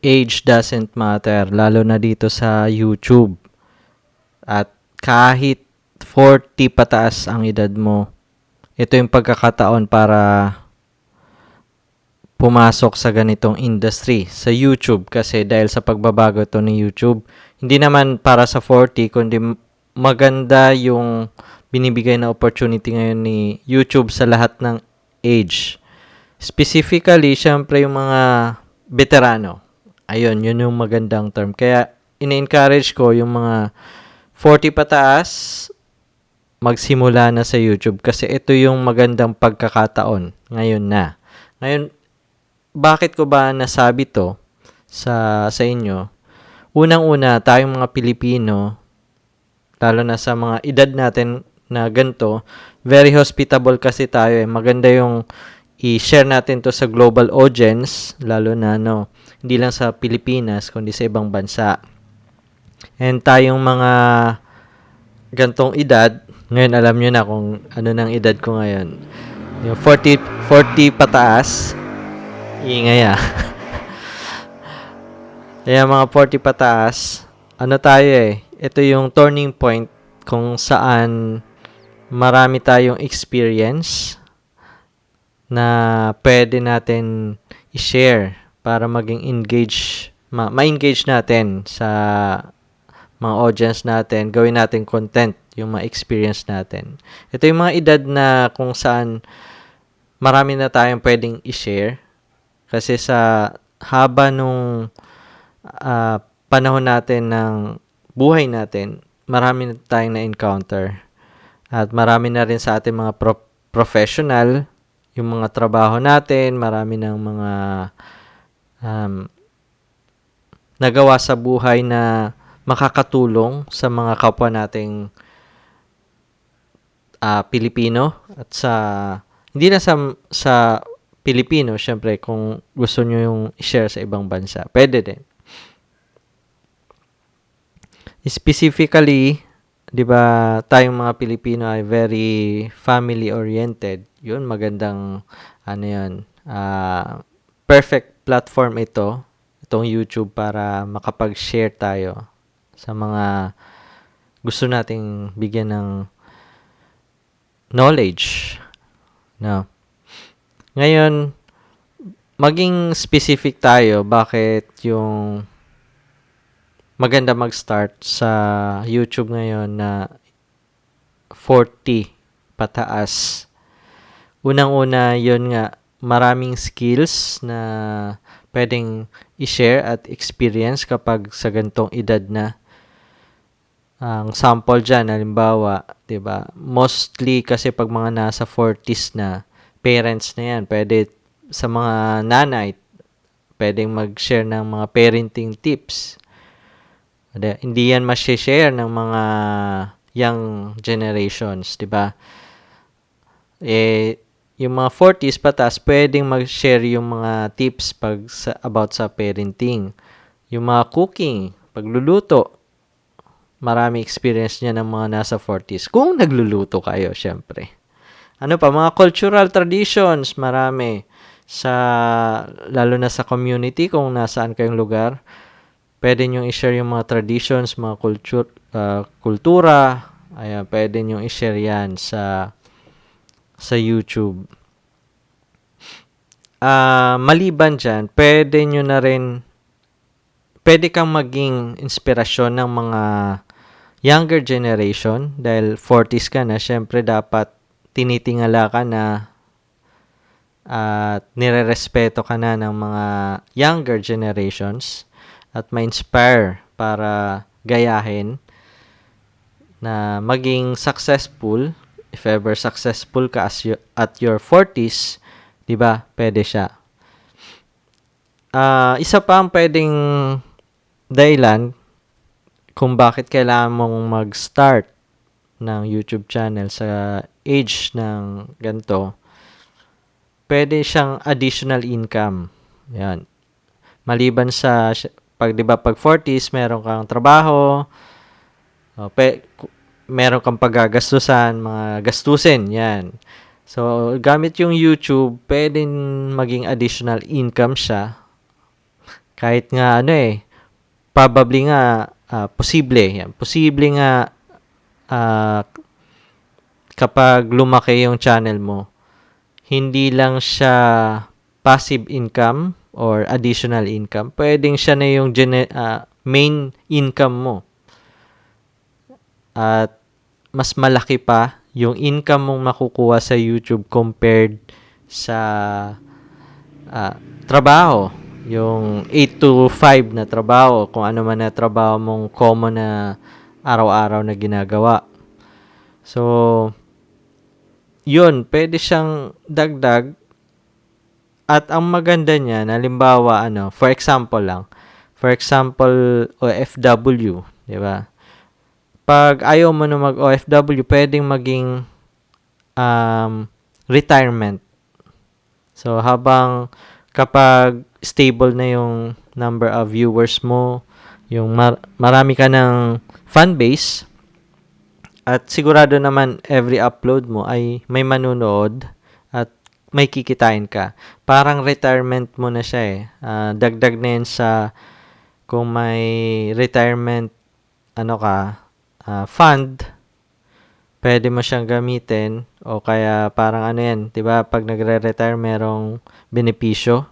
age doesn't matter, lalo na dito sa YouTube. At kahit 40 pataas ang edad mo, ito yung pagkakataon para pumasok sa ganitong industry sa YouTube, kasi dahil sa pagbabago to ni YouTube, hindi naman para sa 40 kundi maganda yung binibigay na opportunity ngayon ni YouTube sa lahat ng age. Specifically, syempre yung mga veterano. Ayun, yun yung magandang term. Kaya ina-encourage ko yung mga 40 pataas magsimula na sa YouTube, kasi ito yung magandang pagkakataon ngayon na. Ngayon, bakit ko ba nasabi to sa inyo? Unang-una, tayong mga Pilipino, lalo na sa mga edad natin na ganito, very hospitable kasi tayo eh. Maganda yung i-share natin to sa global audience, lalo na hindi lang sa Pilipinas, kundi sa ibang bansa. And tayong mga gantong edad, ngayon alam nyo na kung ano ng edad ko ngayon. Yung 40 pataas, ingay ah. Kaya mga 40 pataas, ano tayo eh, ito yung turning point kung saan marami tayong experience na pwede natin i-share para maging ma-engage natin sa mga audience natin, gawin natin content, yung mga experience natin. Ito yung mga edad na kung saan marami na tayong pwedeng i-share, kasi sa haba nung panahon natin ng buhay natin, marami na tayong na-encounter. At marami na rin sa ating mga professional, yung mga trabaho natin, marami ng mga nagawa sa buhay na makakatulong sa mga kapwa nating Pilipino, at hindi na sa Pilipino, syempre kung gusto nyo yung i-share sa ibang bansa, pwede din. Specifically, 'di ba, tayong mga Pilipino ay very family oriented. 'Yun, magandang perfect platform itong YouTube, para makapag-share tayo sa mga gusto nating bigyan ng knowledge. No. Ngayon, maging specific tayo, bakit yung maganda mag-start sa YouTube ngayon na 40 pataas. Unang-una, yun nga, maraming skills na pwedeng i-share at experience kapag sa gantong edad na. Ang sample dyan, halimbawa, 'di ba? Mostly kasi pag mga nasa 40s na, parents na yan. Pwede sa mga nanay, pwedeng mag-share ng mga parenting tips. Hindi yan ma-share ng mga young generations, 'di ba? Yung mga 40s patas, pwedeng mag-share yung mga tips about sa parenting. Yung mga cooking, pagluluto, marami experience niya ng mga nasa 40s. Kung nagluluto kayo, syempre. Ano pa, mga cultural traditions, marami. Lalo na sa community, kung nasaan kayong lugar, pwede nyo i-share yung mga traditions, mga kultura. Ayan, pwede nyo i-share yan sa YouTube. Maliban dyan, pwede kang maging inspirasyon ng mga younger generation, dahil 40s ka na, syempre dapat tinitingala ka na at nirerespeto ka na ng mga younger generations, at ma-inspire para gayahin na maging successful. If ever successful ka at your 40s, 'di ba? Pwede siya. Isa pa ang pwedeng dahilan kung bakit kailangan mong mag-start ng YouTube channel sa age ng ganito. Pwede siyang additional income. Yan. Maliban sa pag 40s, meron kang trabaho, meron kang paggagastusan, mga gastusin, yan. So, gamit yung YouTube, pwedeng maging additional income siya. Kahit nga probably nga posible nga ah, kapag lumaki yung channel mo, hindi lang siya passive income or additional income. Pwedeng siya na yung main income mo. At mas malaki pa yung income mong makukuha sa YouTube compared sa trabaho. Yung 8 to 5 na trabaho, kung ano man na trabaho mong common na araw-araw na ginagawa. So, yun, pwede siyang dagdag. At ang maganda niyan, halimbawa, for example, OFW, di ba? Pag ayaw mo na mag-OFW, pwedeng maging retirement. So, kapag stable na yung number of viewers mo, yung marami ka ng fan base, at sigurado naman every upload mo ay may manunood at may kikitain ka. Parang retirement mo na siya eh. Dagdag na yun sa kung may retirement fund, pwede mo siyang gamitin o kaya parang yan, 'di ba? Pag nagre-retire merong benepisyo.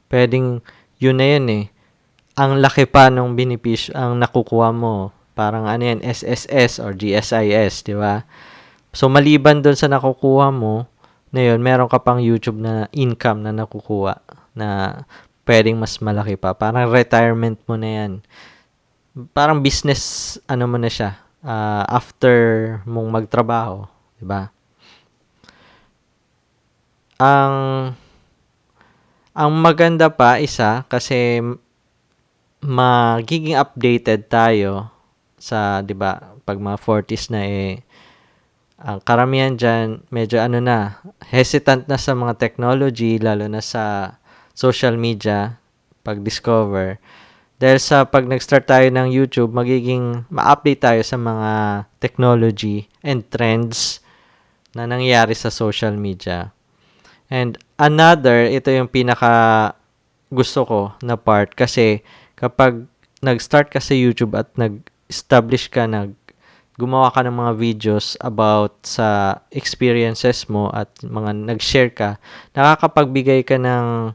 Pwedeng yun na yun eh. Ang laki pa ng benepisyo ang nakukuha mo. Parang SSS or GSIS, 'di ba? So maliban doon sa nakukuha mo, na yun, meron ka pang YouTube na income na nakukuha na pwedeng mas malaki pa. Parang retirement mo na yan. Parang business, mo na siya, after mong magtrabaho, di ba? Ang maganda pa kasi magiging updated tayo sa, di ba, pag mga 40s na ang karamihan dyan, medyo hesitant na sa mga technology, lalo na sa social media, pag-discover. Dahil sa pag nag-start tayo ng YouTube, magiging ma-update tayo sa mga technology and trends na nangyayari sa social media. And ito yung pinaka gusto ko na part kasi kapag nag-start ka sa YouTube at nag-establish ka, gumawa ka ng mga videos about sa experiences mo at mga nag-share ka, nakakapagbigay ka ng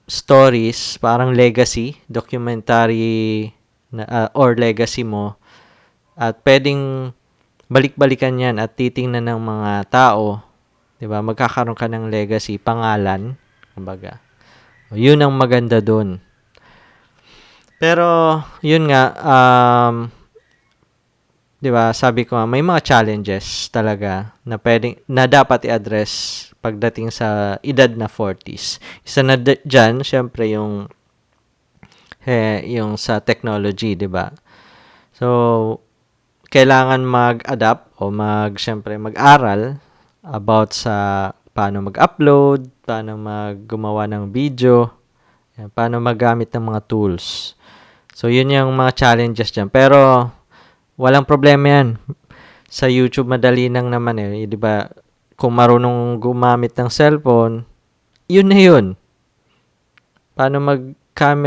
stories, parang legacy, documentary or legacy mo, at pwedeng balik-balikan yan at titingnan ng mga tao, 'di ba? Magkakaroon ka ng legacy, pangalan, kumbaga. Yun ang maganda doon. Pero yun nga, 'di ba? Sabi ko nga, may mga challenges talaga na dapat i-address pagdating sa edad na 40s. Isa na diyan, syempre yung sa technology, 'di ba? So, kailangan mag-adapt o syempre mag-aral about sa paano mag-upload, paano gumawa ng video, paano maggamit ng mga tools. So, yun yung mga challenges dyan. Pero, walang problema yan. Sa YouTube, madali nang naman eh. Di ba? Kung marunong gumamit ng cellphone, yun na yun. Paano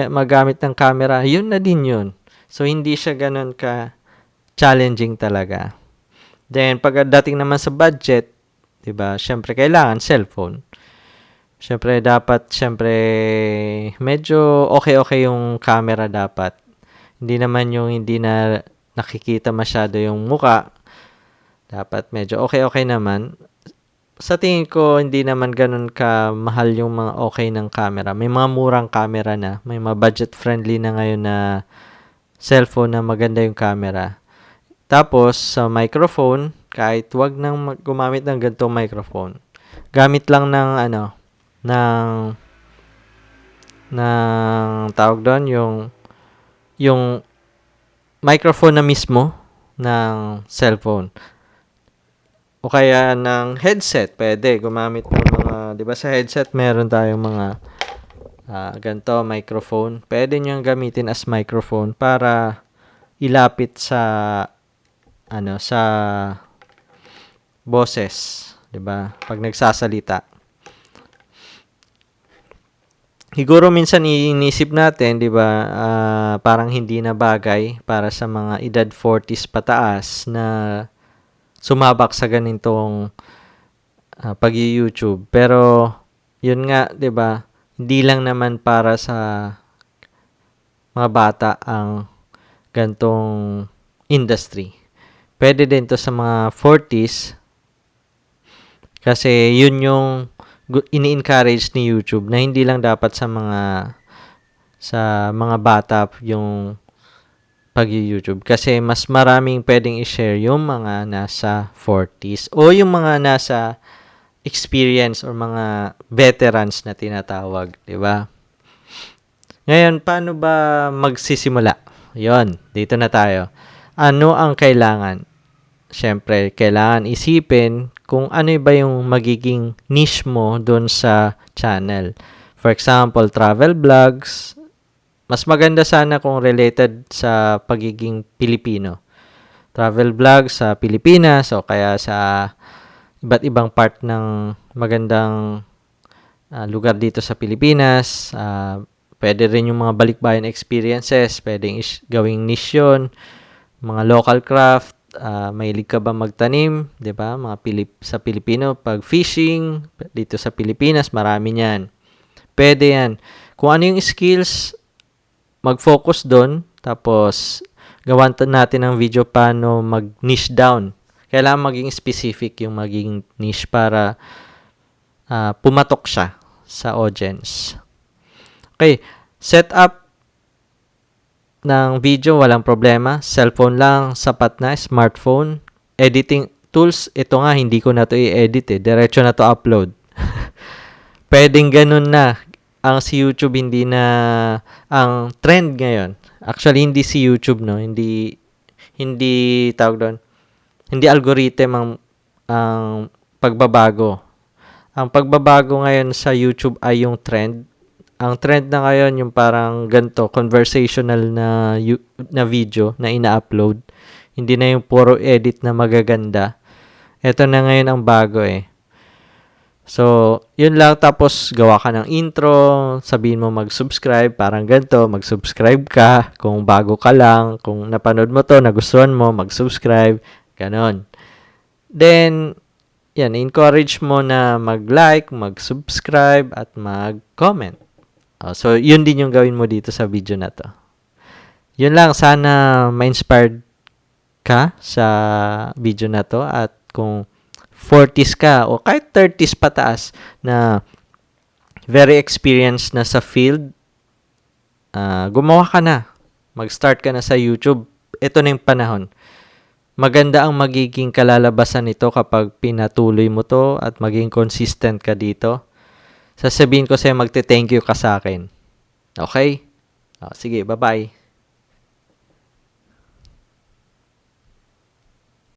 magamit ng camera, yun na din yun. So, hindi siya ganun ka challenging talaga. Then, pagdating naman sa budget, di ba? Siyempre, kailangan cellphone. Siyempre, medyo okay yung camera dapat. Hindi naman yung hindi na nakikita masyado yung muka. Dapat medyo okay naman. Sa tingin ko, hindi naman ganun ka mahal yung mga okay ng camera. May mga murang camera na. May mga budget-friendly na ngayon na cellphone na maganda yung camera. Tapos, sa microphone, kahit wag nang gumamit ng ganitong microphone. Gamit lang ng tawag doon, yung microphone na mismo ng cellphone. O kaya ng headset, pwede gumamit ng mga, 'di ba sa headset meron tayong mga ganito microphone. Pwede niyo gamitin as microphone para ilapit sa sa boses, 'di ba? Pag nagsasalita. Siguro minsan iniisip natin, 'di ba, parang hindi na bagay para sa mga edad 40s pataas na sumabak sa ganitong pag-YouTube. Pero yun nga, 'di ba, hindi lang naman para sa mga bata ang gantong industry. Pwede din to sa mga 40s kasi yun yung ini-encourage ni YouTube na hindi lang dapat sa mga bata yung pag-YouTube kasi mas maraming pwedeng i-share yung mga nasa 40s o yung mga nasa experience or mga veterans na tinatawag, 'di ba? Ngayon, paano ba magsisimula? 'Yon, dito na tayo. Ano ang kailangan? Siyempre, kailangan isipin kung ano ba yung magiging niche mo doon sa channel. For example, travel vlogs. Mas maganda sana kung related sa pagiging Pilipino. Travel vlogs sa Pilipinas o kaya sa iba't ibang part ng magandang lugar dito sa Pilipinas. Pwede rin yung mga balikbayan experiences. Pwedeng gawing niche yun. Mga local craft. Mahilig ka ba magtanim, 'di ba? Mga sa Pilipino, pag fishing dito sa Pilipinas, marami niyan. Pwede 'yan. Kung ano yung skills, mag-focus doon, tapos gawan natin ng video paano mag-niche down. Kailangan maging specific yung maging niche para pumatok siya sa audience. Okay, set up ng video, walang problema. Cellphone lang, sapat na. Smartphone. Editing tools, ito nga, hindi ko na to i-edit Diretso na to upload. Pwedeng ganun na. Ang si YouTube hindi na ang trend ngayon. Actually, hindi si YouTube, no? Hindi tawag doon. Hindi algorithm ang pagbabago. Ang pagbabago ngayon sa YouTube ay yung trend. Ang trend na ngayon yung parang ganito, conversational na video na ina-upload. Hindi na yung puro edit na magaganda. Ito na ngayon ang bago So, yun lang. Tapos, gawa ka ng intro. Sabihin mo mag-subscribe. Parang ganito, mag-subscribe ka. Kung bago ka lang. Kung napanood mo to, nagustuhan mo, mag-subscribe. Ganon. Then, yan, encourage mo na mag-like, mag-subscribe, at mag-comment. So, yun din yung gawin mo dito sa video na to. Yun lang, sana ma-inspired ka sa video na to at kung 40s ka o kahit 30s pataas na very experienced na sa field, gumawa ka na. Mag-start ka na sa YouTube. Ito na yung panahon. Maganda ang magiging kalalabasan nito kapag pinatuloy mo to at maging consistent ka dito. Sasabihin ko sa'yo, magte-thank you ka sa akin. Okay? Sige, bye-bye.